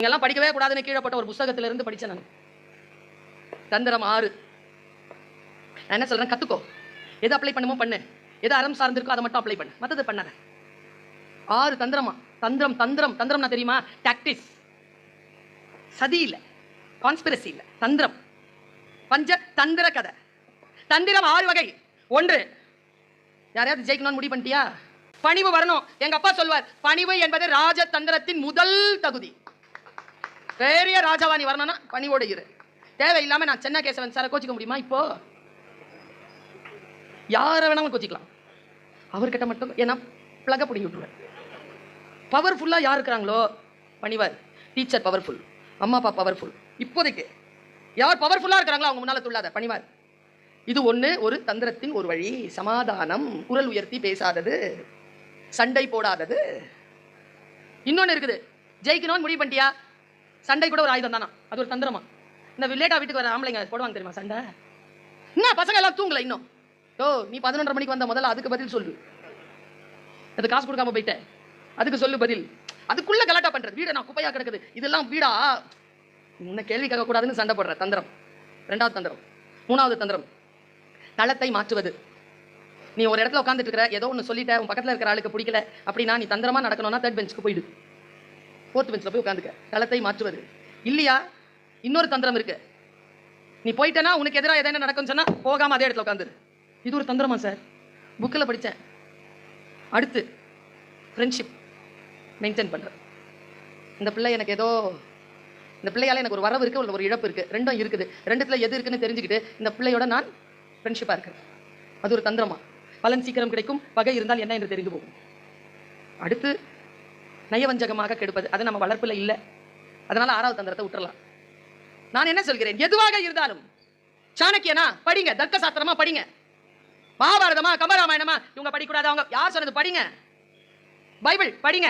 நீங்கெல்லாம் படிக்கவே கூடாதுன்னு கீழே போட்ட ஒரு புத்தகத்திலிருந்து படிச்சேன் நான். தந்திரம் 6. நான் என்ன சொல்றேன், கத்துக்கோ. எது அப்ளை பண்ணுமோ பண்ணு, எது அறம் சார்ந்திருக்கோ அதை மட்டும் அப்ளை பண்ணு, மற்றது பண்ணாத. 6 தந்திரமா. தந்திரம் தந்திரம் தந்திரம்னா தெரியுமா? டாக்டிஸ். சதி இல்ல, கான்ஸ்பிரசி இல்ல, தந்திரம். பஞ்ச தந்திர கதை. தந்திரம் 6 வகை. 1, யாரையாவது ஜெயிக்கணும்னு முடிவு பண்ணிட்டியா? பணிவு வரணும். எங்க அப்பா சொல்வார், பணிவு என்பது ராஜதந்திரத்தின் முதல் தகுதி. பெரிய ராஜாவாணி வரணும்னா பணிவோடு இரு. தேவையில்லாம நான் சென்னை கேசவன் சாரை கோச்சிக்க முடியுமா? இப்போ யாரை வேணாலும் கோச்சிக்கலாம், அவர்கிட்ட மட்டும். ஏன்னா பிளக பிடிங்கி விட்டுருவேன். பவர்ஃபுல்லா யார் இருக்கிறாங்களோ பணிவார். டீச்சர் பவர்ஃபுல், அம்மா அப்பா பவர்ஃபுல். இப்போதைக்கு யார் பவர்ஃபுல்லா இருக்கிறாங்களோ அவங்க முன்னால துள்ளாத, பணிவார். இது ஒரு தந்திரத்தின் ஒரு வழி. சமாதானம், குரல் உயர்த்தி பேசாதது, சண்டை போடாதது. இன்னொன்னு இருக்குது, ஜெயிக்கணும்னு முடிவு பண்ணிட்டியா? சண்டை கூட ஒரு ஆயுதம் தானா, அது ஒரு தந்திரமா. இந்த லேட்டா வீட்டுக்கு வர ஆம்பளைங்க போடுவாங்க தெரியுமா சண்டை? என்ன பசங்க எல்லாம் தூங்கல இன்னும்? ஓ, நீ 11:30 மணிக்கு வந்த, முதல்ல அதுக்கு பதில் சொல்லு. அது காசு கொடுக்காம போயிட்டேன், அதுக்கு சொல்லு பதில். அதுக்குள்ள கலாட்டா பண்றது. வீட நான் குப்பையா கிடக்குது, இதெல்லாம் வீடா, உன்னை கேள்வி கேட்க கூடாதுன்னு சண்டை போடுற தந்திரம் 2வது தந்திரம். 3வது தந்திரம், தளத்தை மாற்றுவது. நீ ஒரு இடத்துல உட்காந்துட்டு இருக்கிற, ஏதோ ஒன்று சொல்லிட்ட, உன் பக்கத்தில் இருக்கிற ஆளுக்கு பிடிக்கல அப்படின்னா நீ தந்திரமா நடக்கணும்னா 3rd பெஞ்சுக்கு போயிடு, 4th பெஞ்சில் போய் உட்காந்துக்க. தளத்தை மாற்றுவது. இல்லையா, இன்னொரு தந்திரம் இருக்கு. நீ போயிட்டனா உனக்கு எதிராக எதனா நடக்கும்னு சொன்னா போகாம அதே இடத்துல உட்காந்துரு. இது ஒரு தந்திரமா சார்? புக்கில் படித்தேன். அடுத்து ஃப்ரெண்ட்ஷிப் மெயின்டைன் பண்ற. இந்த பிள்ளை எனக்கு ஏதோ, இந்த பிள்ளையால எனக்கு ஒரு வரவு இருக்கு, ஒரு இழப்பு இருக்கு, ரெண்டும் இருக்குது. ரெண்டுத்துல எது இருக்குன்னு தெரிஞ்சுக்கிட்டு இந்த பிள்ளையோட நான் ஃப்ரெண்ட்ஷிப்பா இருக்கிறேன். அது ஒரு தந்திரமா? பலன் சீக்கிரம் கிடைக்கும், பகை இருந்தால் என்ன என்று தெரிந்து போகும். அடுத்து நயவஞ்சகமாக கெடுப்பது. அது நம்ம வளர்ப்புல இல்லை, அதனால 6வது தந்திரத்தை விட்டுறலாம். நான் என்ன சொல்கிறேன், எதுவாக இருந்தாலும் சாணக்கியனா படிங்க, தர்க்க சாஸ்திரமா படிங்க, மகாபாரதமா கம்பராமாயணமா இவங்க படிக்கூடாது, அவங்க யார் சொன்னது? படிங்க. பைபிள் படிங்க.